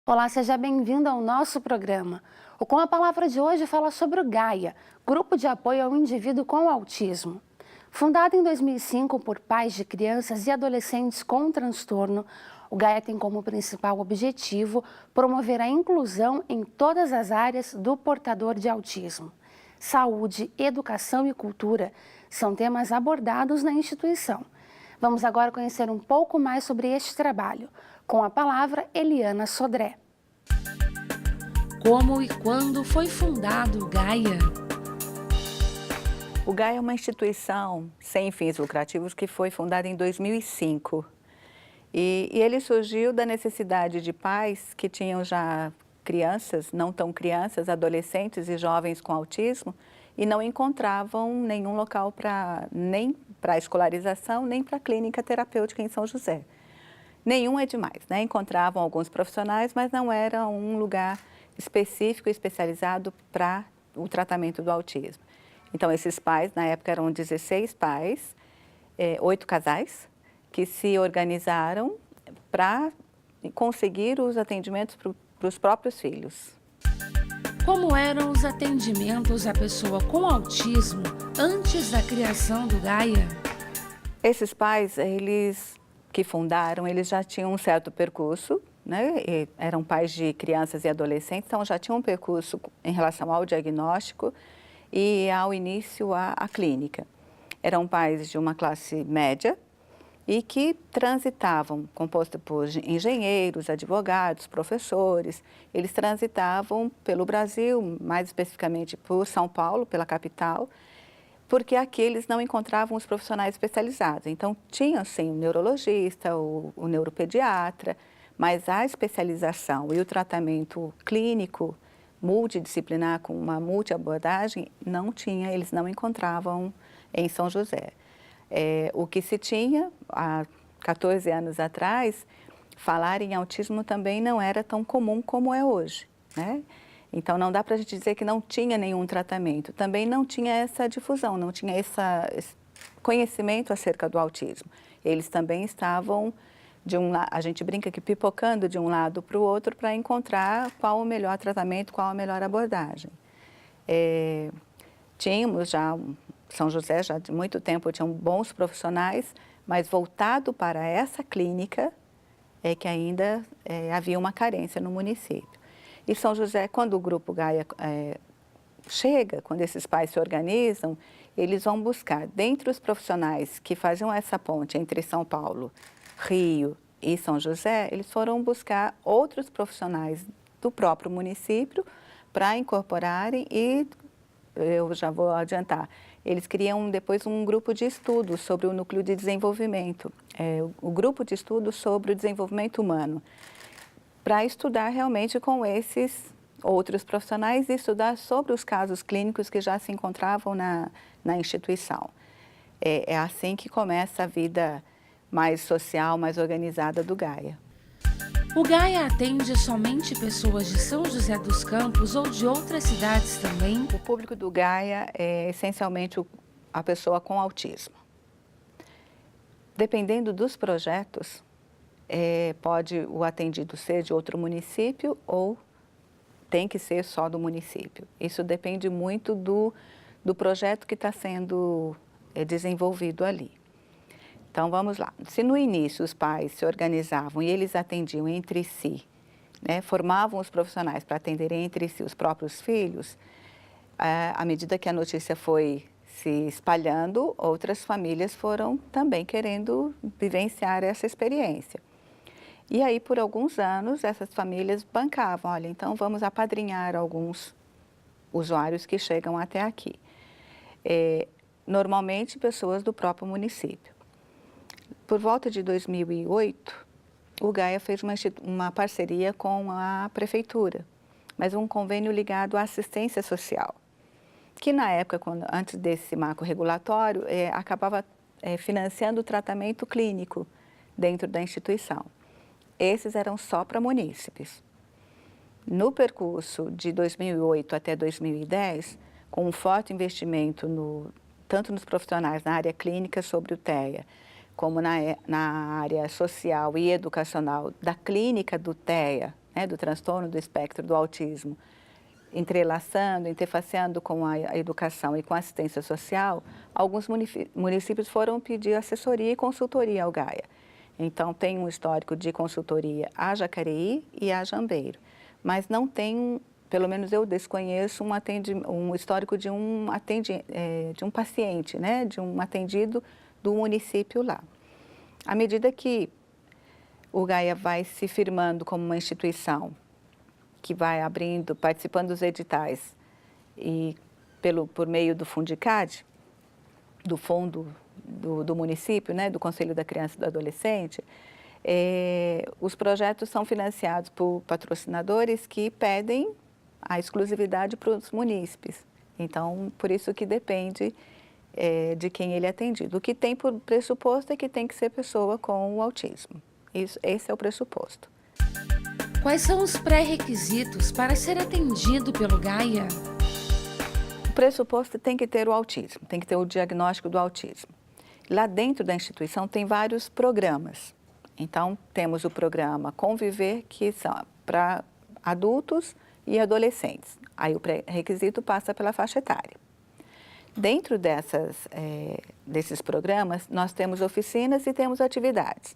Olá, seja bem-vindo ao nosso programa. O Com a Palavra de hoje fala sobre o Gaia, Grupo de Apoio ao Indivíduo com Autismo. Fundado em 2005 por pais de crianças e adolescentes com transtorno, o Gaia tem como principal objetivo promover a inclusão em todas as áreas do portador de autismo. Saúde, educação e cultura são temas abordados na instituição. Vamos agora conhecer um pouco mais sobre este trabalho. Com a palavra, Eliana Sodré. Como e quando foi fundado o Gaia? O Gaia é uma instituição sem fins lucrativos que foi fundada em 2005. E ele surgiu da necessidade de pais que tinham já crianças, não tão crianças, adolescentes e jovens com autismo e não encontravam nenhum local nem para escolarização, nem para clínica terapêutica em São José. Nenhum é demais, né? Encontravam alguns profissionais, mas não era um lugar específico e especializado para o tratamento do autismo. Então, esses pais, na época eram 16 pais, 8 casais, que se organizaram para conseguir os atendimentos para os próprios filhos. Como eram os atendimentos à pessoa com autismo antes da criação do Gaia? Esses pais, eles que fundaram, eles já tinham um certo percurso, né? Eram pais de crianças e adolescentes, então já tinham um percurso em relação ao diagnóstico e ao início à clínica. Eram pais de uma classe média e que transitavam, composta por engenheiros, advogados, professores. Eles transitavam pelo Brasil, mais especificamente por São Paulo, pela capital, porque aqui eles não encontravam os profissionais especializados. Então, tinham sim o neurologista, o neuropediatra, mas a especialização e o tratamento clínico multidisciplinar com uma multiabordagem não tinha, eles não encontravam em São José. O que se tinha há 14 anos atrás, falar em autismo também não era tão comum como é hoje, né? Então, não dá para a gente dizer que não tinha nenhum tratamento. Também não tinha essa difusão, não tinha esse conhecimento acerca do autismo. Eles também estavam, a gente brinca que pipocando de um lado para o outro para encontrar qual o melhor tratamento, qual a melhor abordagem. Tínhamos já, São José já de muito tempo tinham bons profissionais, mas voltado para essa clínica é que ainda havia uma carência no município. E São José, quando o Grupo Gaia chega, quando esses pais se organizam, eles vão buscar, dentre os profissionais que faziam essa ponte entre São Paulo, Rio e São José, eles foram buscar outros profissionais do próprio município para incorporarem e, eu já vou adiantar, eles criam depois um grupo de estudos sobre o núcleo de desenvolvimento, o grupo de estudos sobre o desenvolvimento humano, para estudar realmente com esses outros profissionais e estudar sobre os casos clínicos que já se encontravam na instituição. É assim que começa a vida mais social, mais organizada do Gaia. O Gaia atende somente pessoas de São José dos Campos ou de outras cidades também? O público do Gaia é essencialmente a pessoa com autismo. Dependendo dos projetos, pode o atendido ser de outro município ou tem que ser só do município. Isso depende muito do projeto que está sendo desenvolvido ali. Então, vamos lá. Se no início os pais se organizavam e eles atendiam entre si, né, formavam os profissionais para atenderem entre si os próprios filhos, à medida que a notícia foi se espalhando, outras famílias foram também querendo vivenciar essa experiência. E aí, por alguns anos, essas famílias bancavam, olha, então vamos apadrinhar alguns usuários que chegam até aqui. Normalmente, pessoas do próprio município. Por volta de 2008, o Gaia fez uma parceria com a prefeitura, mas um convênio ligado à assistência social, que na época, antes desse marco regulatório, acabava financiando o tratamento clínico dentro da instituição. Esses eram só para munícipes. No percurso de 2008 até 2010, com um forte investimento tanto nos profissionais na área clínica sobre o TEA, como na área social e educacional da clínica do TEA né, do transtorno do espectro do autismo, entrelaçando, interfaceando com a educação e com a assistência social, alguns municípios foram pedir assessoria e consultoria ao Gaia. Então, tem um histórico de consultoria a Jacareí e a Jambeiro, mas não tem, pelo menos eu desconheço, um histórico de um paciente, né, de um atendido do município lá. À medida que o Gaia vai se firmando como uma instituição que vai abrindo, participando dos editais e por meio do Fundicad, do fundo do município, né, do Conselho da Criança e do Adolescente, os projetos são financiados por patrocinadores que pedem a exclusividade para os munícipes. Então, por isso que depende de quem ele é atendido. O que tem por pressuposto é que tem que ser pessoa com o autismo. Esse é o pressuposto. Quais são os pré-requisitos para ser atendido pelo Gaia? O pressuposto tem que ter o autismo, tem que ter o diagnóstico do autismo. Lá dentro da instituição tem vários programas. Então, temos o programa Conviver, que são para adultos e adolescentes. Aí o pré-requisito passa pela faixa etária. Dentro desses programas, nós temos oficinas e temos atividades.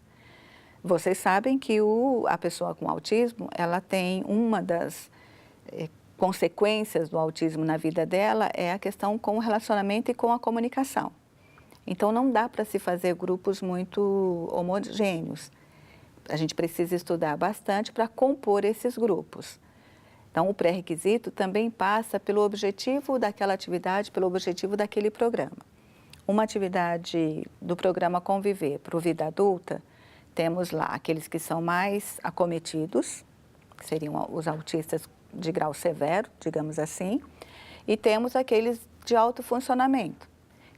Vocês sabem que a pessoa com autismo, ela tem uma das consequências do autismo na vida dela é a questão com o relacionamento e com a comunicação. Então, não dá para se fazer grupos muito homogêneos. A gente precisa estudar bastante para compor esses grupos. Então, o pré-requisito também passa pelo objetivo daquela atividade, pelo objetivo daquele programa. Uma atividade do programa Conviver para o Vida Adulta, temos lá aqueles que são mais acometidos, que seriam os autistas de grau severo, digamos assim, e temos aqueles de alto funcionamento.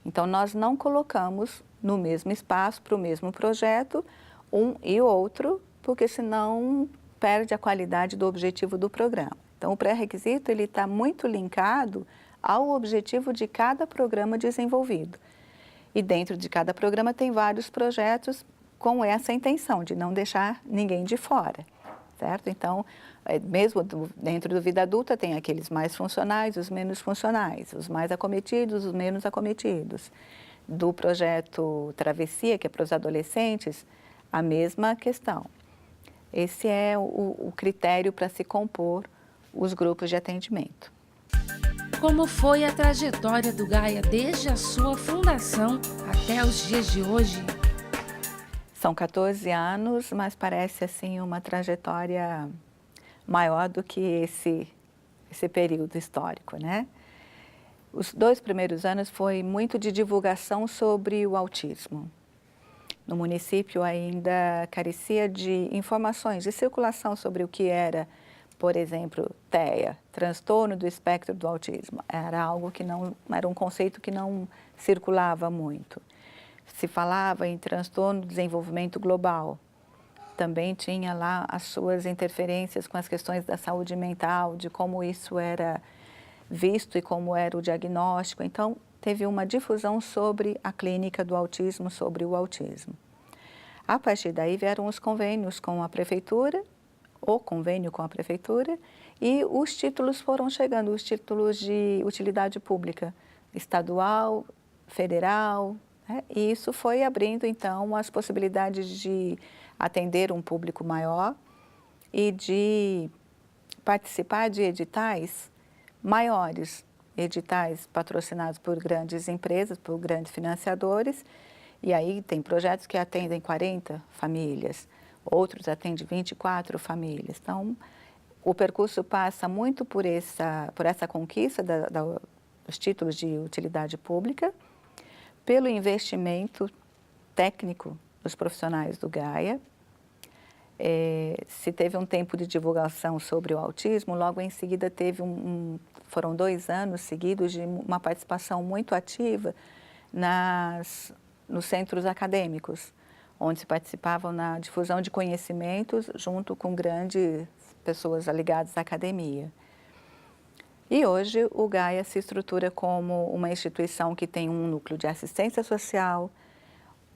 Então, nós não colocamos no mesmo espaço, para o mesmo projeto, um e outro, porque senão perde a qualidade do objetivo do programa. Então, o pré-requisito ele está muito linkado ao objetivo de cada programa desenvolvido. E dentro de cada programa tem vários projetos com essa intenção de não deixar ninguém de fora, certo? Então, mesmo dentro do Vida Adulta tem aqueles mais funcionais, os menos funcionais, os mais acometidos, os menos acometidos. Do projeto Travessia, que é para os adolescentes, a mesma questão. Esse é o critério para se compor os grupos de atendimento. Como foi a trajetória do Gaia desde a sua fundação até os dias de hoje? São 14 anos, mas parece assim uma trajetória maior do que esse período histórico, né? Os 2 primeiros anos foi muito de divulgação sobre o autismo. No município ainda carecia de informações, de circulação sobre o que era, por exemplo, TEA, transtorno do espectro do autismo. Era algo que não, era um conceito que não circulava muito. Se falava em transtorno do desenvolvimento global. Também tinha lá as suas interferências com as questões da saúde mental, de como isso era visto e como era o diagnóstico. Então, teve uma difusão sobre a clínica do autismo, sobre o autismo. A partir daí vieram os convênios com a prefeitura, o convênio com a prefeitura, e os títulos foram chegando, os títulos de utilidade pública, estadual, federal, né? E isso foi abrindo, então, as possibilidades de atender um público maior e de participar de editais maiores, editais patrocinados por grandes empresas, por grandes financiadores, e aí tem projetos que atendem 40 famílias, outros atendem 24 famílias. Então, o percurso passa muito por essa conquista dos títulos de utilidade pública, pelo investimento técnico dos profissionais do Gaia. Se teve um tempo de divulgação sobre o autismo, logo em seguida teve foram 2 anos seguidos de uma participação muito ativa nos centros acadêmicos, onde se participavam na difusão de conhecimentos junto com grandes pessoas ligadas à academia. E hoje o Gaia se estrutura como uma instituição que tem um núcleo de assistência social,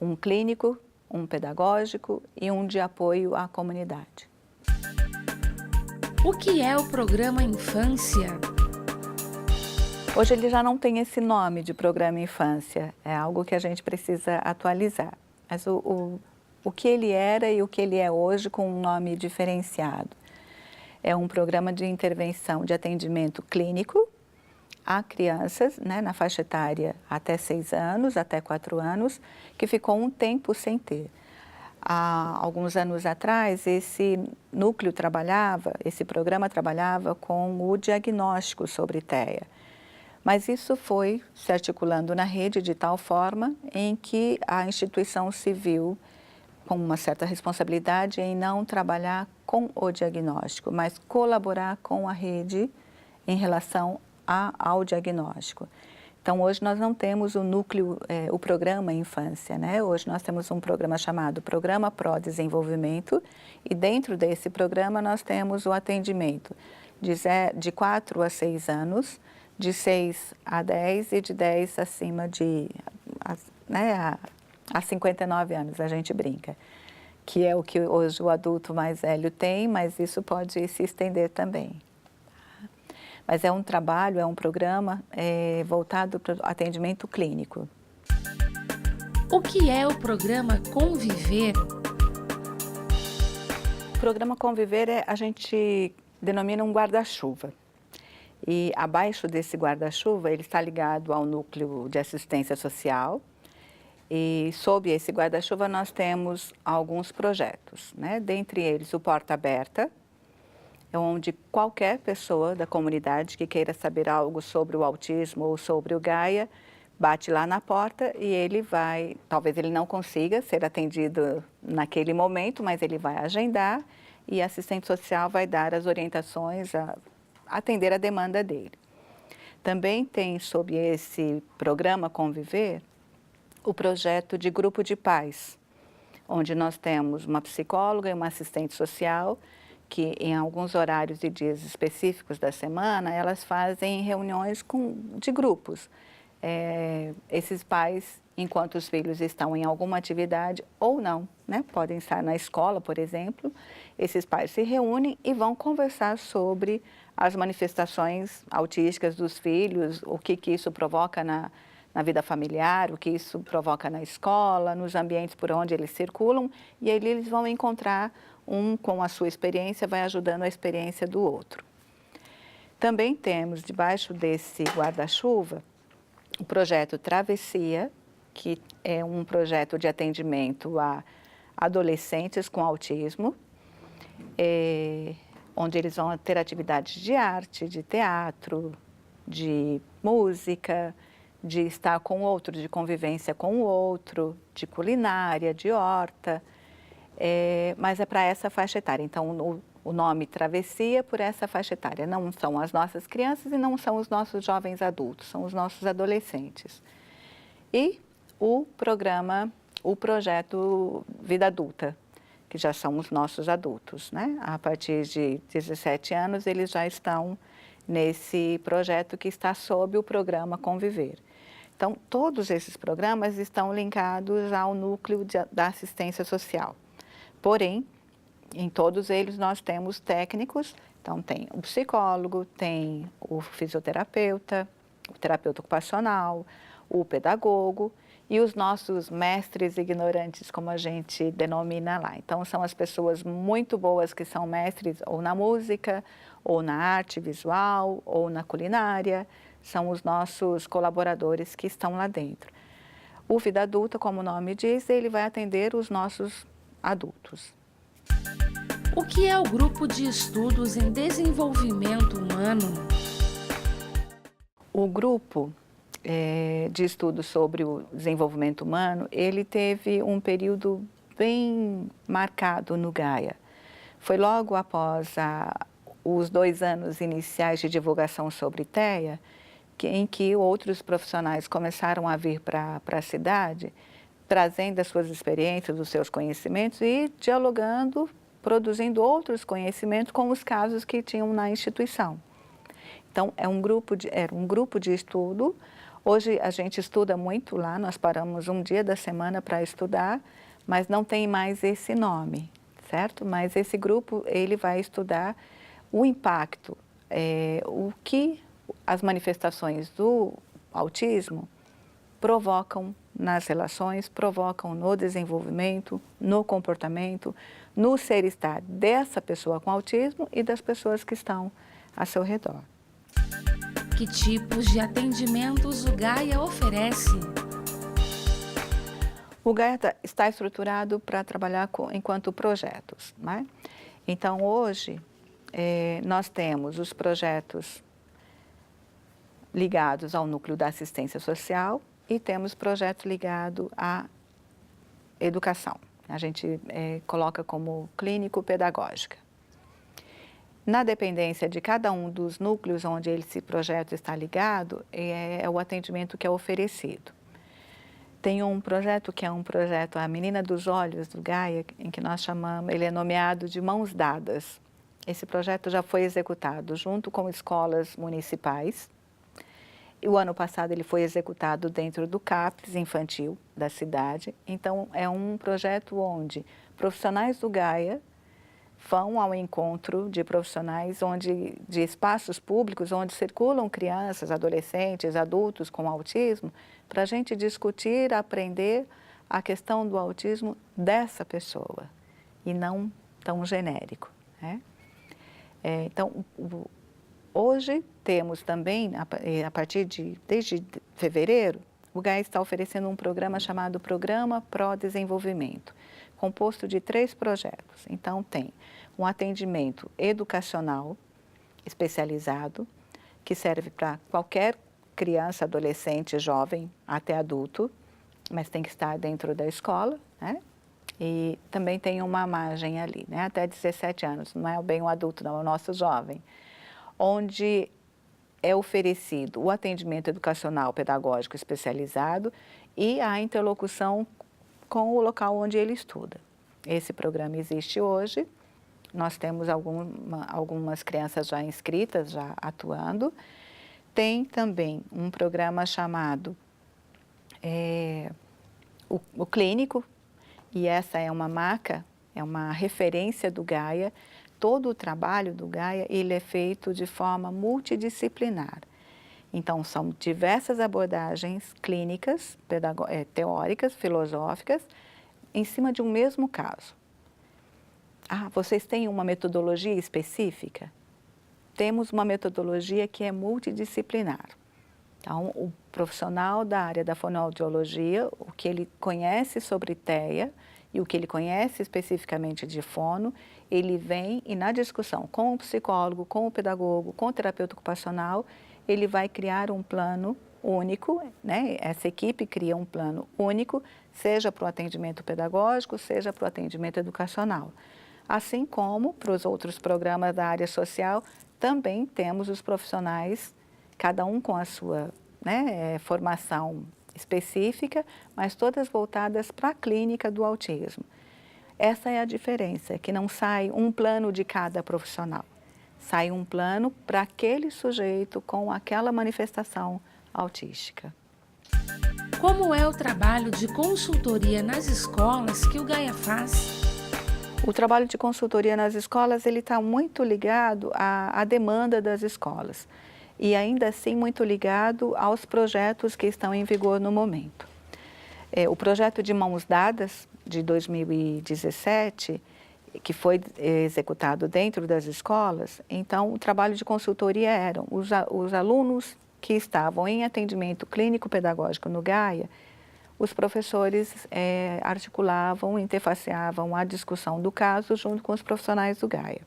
um clínico, um pedagógico e um de apoio à comunidade. O que é o programa Infância? Hoje ele já não tem esse nome de programa Infância, é algo que a gente precisa atualizar. Mas o que ele era e o que ele é hoje com um nome diferenciado. É um programa de intervenção de atendimento clínico a crianças, né, na faixa etária até 6 anos, até 4 anos, que ficou um tempo sem ter. Há alguns anos atrás, esse programa trabalhava com o diagnóstico sobre TEA. Mas isso foi se articulando na rede de tal forma em que a instituição se viu com uma certa responsabilidade em não trabalhar com o diagnóstico, mas colaborar com a rede em relação ao diagnóstico. Então, hoje nós não temos o núcleo, o programa Infância, né? Hoje nós temos um programa chamado Programa Pró-Desenvolvimento e dentro desse programa nós temos o atendimento de 4 a 6 anos, de 6 a 10 e de 10 acima de, né, a 59 anos, a gente brinca, que é o que hoje o adulto mais velho tem, mas isso pode se estender também. Mas é um trabalho, é um programa voltado para o atendimento clínico. O que é o programa Conviver? O programa Conviver a gente denomina um guarda-chuva. E abaixo desse guarda-chuva ele está ligado ao núcleo de assistência social. E sob esse guarda-chuva nós temos alguns projetos, né? Dentre eles o Porta Aberta, onde qualquer pessoa da comunidade que queira saber algo sobre o autismo ou sobre o Gaia, bate lá na porta e ele vai, talvez ele não consiga ser atendido naquele momento, mas ele vai agendar e a assistente social vai dar as orientações, atender a demanda dele. Também tem sob esse programa Conviver o projeto de grupo de pais, onde nós temos uma psicóloga e uma assistente social que em alguns horários e dias específicos da semana, elas fazem reuniões de grupos. Esses pais, enquanto os filhos estão em alguma atividade ou não, né? Podem estar na escola, por exemplo, esses pais se reúnem e vão conversar sobre as manifestações autísticas dos filhos, o que isso provoca na vida familiar, o que isso provoca na escola, nos ambientes por onde eles circulam, e aí eles vão encontrar um com a sua experiência, vai ajudando a experiência do outro. Também temos, debaixo desse guarda-chuva, o projeto Travessia, que é um projeto de atendimento a adolescentes com autismo, onde eles vão ter atividades de arte, de teatro, de música, de estar com o outro, de convivência com o outro, de culinária, de horta, mas é para essa faixa etária. Então, o nome Travessia por essa faixa etária. Não são as nossas crianças e não são os nossos jovens adultos, são os nossos adolescentes. E o projeto Vida Adulta, que já são os nossos adultos, né? A partir de 17 anos, eles já estão nesse projeto que está sob o programa Conviver. Então, todos esses programas estão linkados ao núcleo da assistência social. Porém, em todos eles nós temos técnicos, então tem o psicólogo, tem o fisioterapeuta, o terapeuta ocupacional, o pedagogo e os nossos mestres ignorantes, como a gente denomina lá. Então, são as pessoas muito boas que são mestres ou na música, ou na arte visual, ou na culinária, são os nossos colaboradores que estão lá dentro. O Vida Adulta, como o nome diz, ele vai atender os nossos adultos. O que é o Grupo de Estudos em Desenvolvimento Humano? O grupo de estudos sobre o desenvolvimento humano, ele teve um período bem marcado no Gaia. Foi logo após os 2 anos iniciais de divulgação sobre TEA, em que outros profissionais começaram a vir para a cidade, trazendo as suas experiências, os seus conhecimentos e dialogando, produzindo outros conhecimentos com os casos que tinham na instituição. Então, era um grupo de estudo. Hoje a gente estuda muito lá, nós paramos um dia da semana para estudar, mas não tem mais esse nome, certo? Mas esse grupo, ele vai estudar o impacto, o que as manifestações do autismo provocam nas relações, provocam no desenvolvimento, no comportamento, no ser-estar dessa pessoa com autismo e das pessoas que estão a seu redor. Que tipos de atendimentos o Gaia oferece? O Gaia está estruturado para trabalhar enquanto projetos, né? Então, hoje, nós temos os projetos ligados ao núcleo da assistência social e temos projetos ligados à educação. A gente coloca como clínico-pedagógica. Na dependência de cada um dos núcleos onde esse projeto está ligado, é o atendimento que é oferecido. Tem um projeto que é um projeto A Menina dos Olhos, do Gaia, em que nós chamamos, ele é nomeado de Mãos Dadas. Esse projeto já foi executado junto com escolas municipais. E o ano passado ele foi executado dentro do CAPS infantil da cidade. Então, é um projeto onde profissionais do Gaia vão ao encontro de profissionais de espaços públicos onde circulam crianças, adolescentes, adultos com autismo, para a gente discutir, aprender a questão do autismo dessa pessoa e não tão genérico, né? Então, hoje temos também, desde fevereiro, o Gaia está oferecendo um programa chamado Programa Pró-Desenvolvimento, composto de 3 projetos. Então, tem um atendimento educacional especializado, que serve para qualquer criança, adolescente, jovem, até adulto, mas tem que estar dentro da escola, né? E também tem uma margem ali, né? Até 17 anos, não é bem um adulto, não, é o nosso jovem, onde é oferecido o atendimento educacional pedagógico especializado e a interlocução com o local onde ele estuda. Esse programa existe hoje, nós temos algumas crianças já inscritas, já atuando. Tem também um programa chamado o Clínico, e essa é uma marca, é uma referência do Gaia. Todo o trabalho do Gaia, ele é feito de forma multidisciplinar. Então, são diversas abordagens clínicas, teóricas, filosóficas, em cima de um mesmo caso. Ah, vocês têm uma metodologia específica? Temos uma metodologia que é multidisciplinar. Então, o profissional da área da fonoaudiologia, o que ele conhece sobre TEA e o que ele conhece especificamente de fono, ele vem e na discussão com o psicólogo, com o pedagogo, com o terapeuta ocupacional, ele vai criar um plano único, né? Essa equipe cria um plano único, seja para o atendimento pedagógico, seja para o atendimento educacional. Assim como para os outros programas da área social, também temos os profissionais, cada um com a sua, né, formação específica, mas todas voltadas para a clínica do autismo. Essa é a diferença, que não sai um plano de cada profissional, sai um plano para aquele sujeito com aquela manifestação autística. Como é o trabalho de consultoria nas escolas que o Gaia faz? O trabalho de consultoria nas escolas, ele está muito ligado à demanda das escolas e ainda assim muito ligado aos projetos que estão em vigor no momento. O projeto de Mãos Dadas, de 2017, que foi executado dentro das escolas, então o trabalho de consultoria eram os alunos que estavam em atendimento clínico-pedagógico no Gaia, os professores articulavam, interfaceavam a discussão do caso junto com os profissionais do Gaia.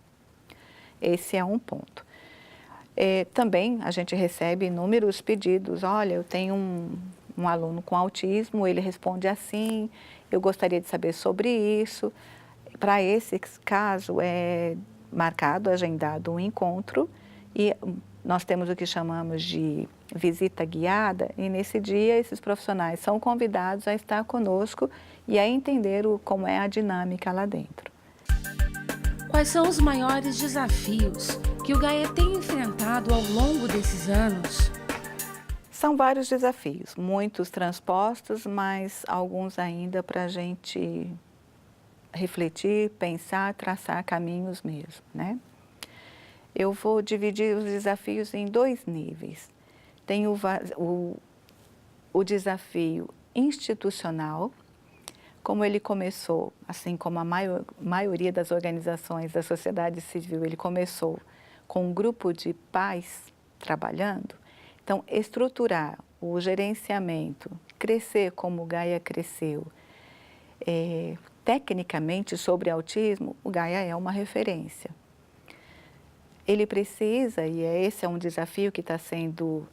Esse é um ponto. Também a gente recebe inúmeros pedidos, olha, eu tenho um aluno com autismo, ele responde assim, eu gostaria de saber sobre isso. Para esse caso é marcado, agendado um encontro e nós temos o que chamamos de visita guiada e nesse dia esses profissionais são convidados a estar conosco e a entender como é a dinâmica lá dentro. Quais são os maiores desafios que o Gaia tem enfrentado ao longo desses anos? São vários desafios, muitos transpostos, mas alguns ainda para a gente refletir, pensar, traçar caminhos mesmo, né? Eu vou dividir os desafios em 2 níveis. Tem o desafio institucional, como ele começou, assim como a maioria das organizações da sociedade civil, ele começou com um grupo de pais trabalhando. Então, estruturar o gerenciamento, crescer como o Gaia cresceu, tecnicamente sobre autismo, o Gaia é uma referência. Ele precisa, e esse é um desafio que está sendo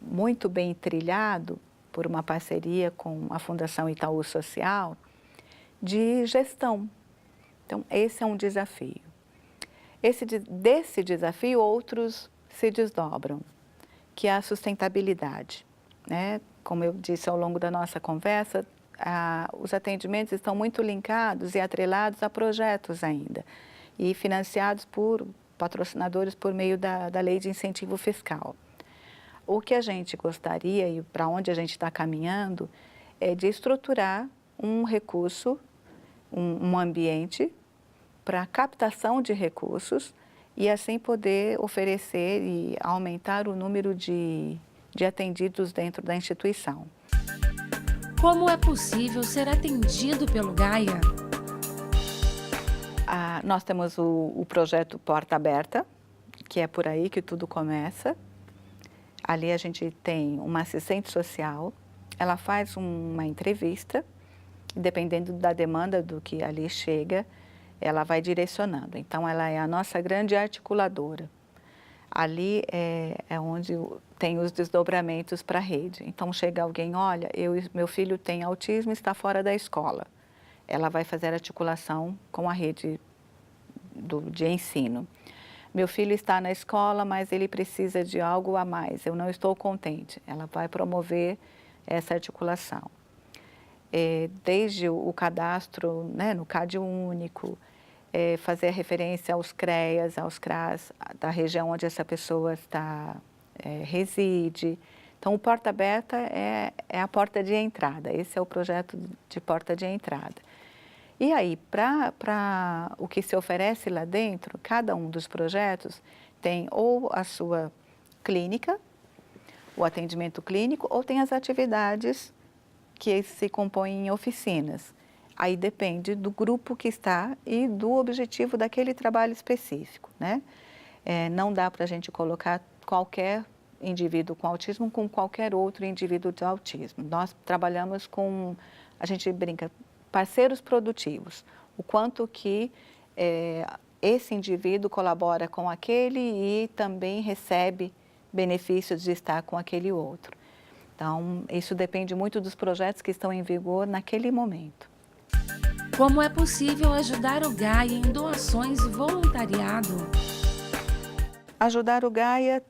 muito bem trilhado por uma parceria com a Fundação Itaú Social, de gestão. Então, esse é um desafio. Desse desafio, outros se desdobram, que é a sustentabilidade, né? Como eu disse ao longo da nossa conversa, os atendimentos estão muito linkados e atrelados a projetos ainda, e financiados por patrocinadores por meio da Lei de Incentivo Fiscal. O que a gente gostaria e para onde a gente está caminhando é de estruturar um recurso, um ambiente para captação de recursos e assim poder oferecer e aumentar o número de atendidos dentro da instituição. Como é possível ser atendido pelo Gaia? Nós temos o projeto Porta Aberta, que é por aí que tudo começa. Ali a gente tem uma assistente social, ela faz uma entrevista, e dependendo da demanda do que ali chega, ela vai direcionando. Então, ela é a nossa grande articuladora. Ali é onde tem os desdobramentos para a rede. Então, chega alguém, olha, meu filho tem autismo e está fora da escola. Ela vai fazer articulação com a rede de ensino. Meu filho está na escola, mas ele precisa de algo a mais, eu não estou contente. Ela vai promover essa articulação. Desde o cadastro, né, no CAD único, fazer referência aos CREAS, aos CRAS, da região onde essa pessoa reside. Então, o Porta Aberta é a porta de entrada, esse é o projeto de porta de entrada. E aí, para o que se oferece lá dentro, cada um dos projetos tem ou a sua clínica, o atendimento clínico, ou tem as atividades que se compõem em oficinas. Aí depende do grupo que está e do objetivo daquele trabalho específico, né? Não dá para a gente colocar qualquer indivíduo com autismo com qualquer outro indivíduo de autismo. Nós trabalhamos com, a gente brinca, parceiros produtivos, o quanto que esse indivíduo colabora com aquele e também recebe benefícios de estar com aquele outro. Então, isso depende muito dos projetos que estão em vigor naquele momento. Como é possível ajudar o Gaia em doações e voluntariado? Ajudar o Gaia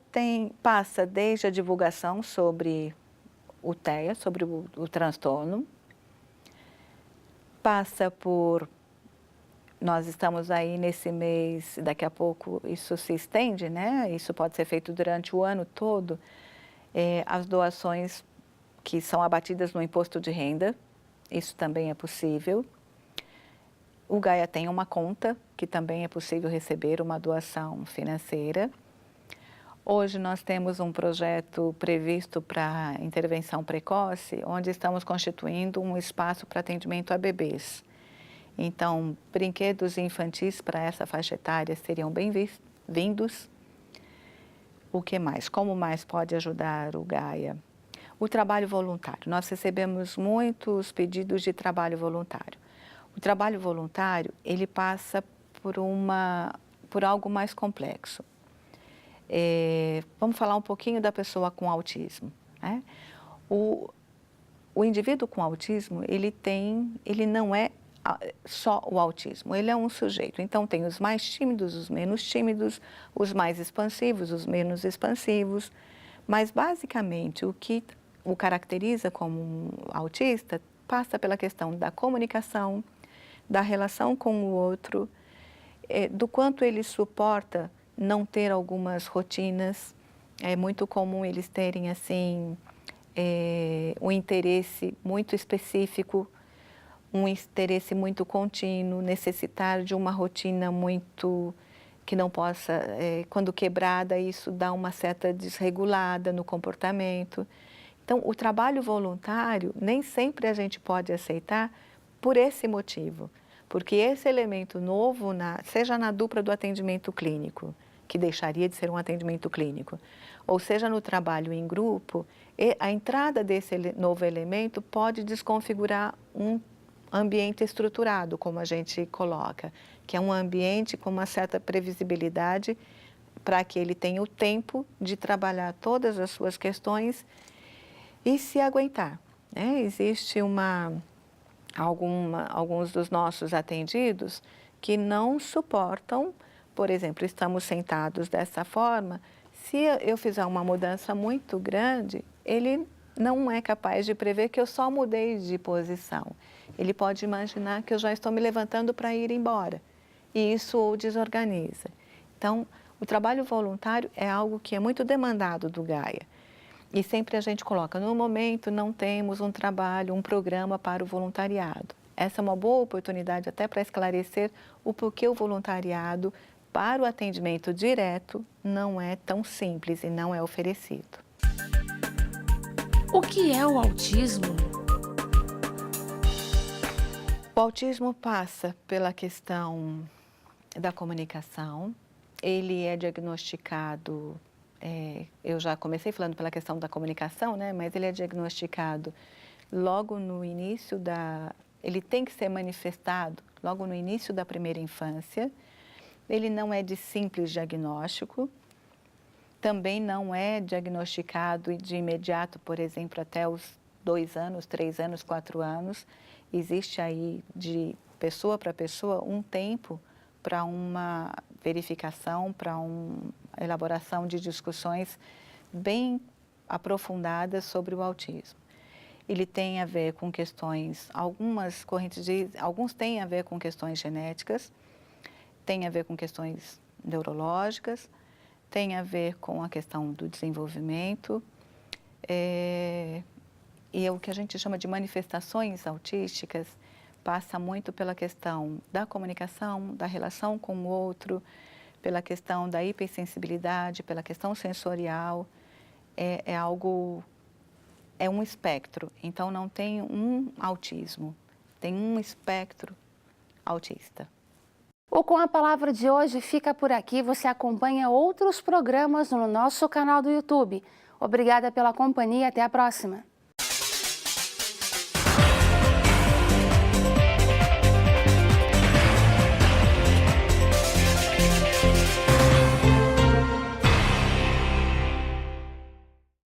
passa desde a divulgação sobre o TEA, sobre o transtorno, passa por, nós estamos aí nesse mês, daqui a pouco isso se estende, né? Isso pode ser feito durante o ano todo, as doações que são abatidas no imposto de renda, isso também é possível. O Gaia tem uma conta que também é possível receber uma doação financeira. Hoje nós temos um projeto previsto para intervenção precoce, onde estamos constituindo um espaço para atendimento a bebês. Então, brinquedos infantis para essa faixa etária seriam bem-vindos. O que mais? Como mais pode ajudar o Gaia? O trabalho voluntário. Nós recebemos muitos pedidos de trabalho voluntário. O trabalho voluntário, ele passa por algo mais complexo. Vamos falar um pouquinho da pessoa com autismo, né? O indivíduo com autismo, ele não é só o autismo, ele é um sujeito. Então, tem os mais tímidos, os menos tímidos, os mais expansivos, os menos expansivos. Mas, basicamente, o que o caracteriza como um autista passa pela questão da comunicação, da relação com o outro, do quanto ele suporta não ter algumas rotinas. É muito comum eles terem, assim, um interesse muito específico, um interesse muito contínuo, necessitar de uma rotina muito que não possa, quando quebrada, isso dá uma certa desregulada no comportamento. Então, o trabalho voluntário, nem sempre a gente pode aceitar por esse motivo, porque esse elemento novo, seja na dupla do atendimento clínico, que deixaria de ser um atendimento clínico, ou seja no trabalho em grupo, a entrada desse novo elemento pode desconfigurar um ambiente estruturado, como a gente coloca, que é um ambiente com uma certa previsibilidade para que ele tenha o tempo de trabalhar todas as suas questões e se aguentar, né? Existe alguns dos nossos atendidos que não suportam, por exemplo, estamos sentados dessa forma, se eu fizer uma mudança muito grande, ele não é capaz de prever que eu só mudei de posição. Ele pode imaginar que eu já estou me levantando para ir embora e isso o desorganiza. Então, o trabalho voluntário é algo que é muito demandado do Gaia. E sempre a gente coloca, no momento não temos um trabalho, um programa para o voluntariado. Essa é uma boa oportunidade até para esclarecer o porquê o voluntariado para o atendimento direto não é tão simples e não é oferecido. O que é o autismo? O autismo passa pela questão da comunicação. Ele é diagnosticado, eu já comecei falando pela questão da comunicação, né? Mas ele é diagnosticado logo no início ele tem que ser manifestado logo no início da primeira infância. Ele não é de simples diagnóstico, também não é diagnosticado de imediato, por exemplo, até os 2 anos, 3 anos, 4 anos. Existe aí, de pessoa para pessoa, um tempo para uma verificação, para uma elaboração de discussões bem aprofundadas sobre o autismo. Ele tem a ver com questões, alguns têm a ver com questões genéticas, tem a ver com questões neurológicas, tem a ver com a questão do desenvolvimento, e é o que a gente chama de manifestações autísticas, passa muito pela questão da comunicação, da relação com o outro, pela questão da hipersensibilidade, pela questão sensorial, é um espectro, então não tem um autismo, tem um espectro autista. O Com a Palavra de hoje fica por aqui. Você acompanha outros programas no nosso canal do YouTube. Obrigada pela companhia. Até a próxima.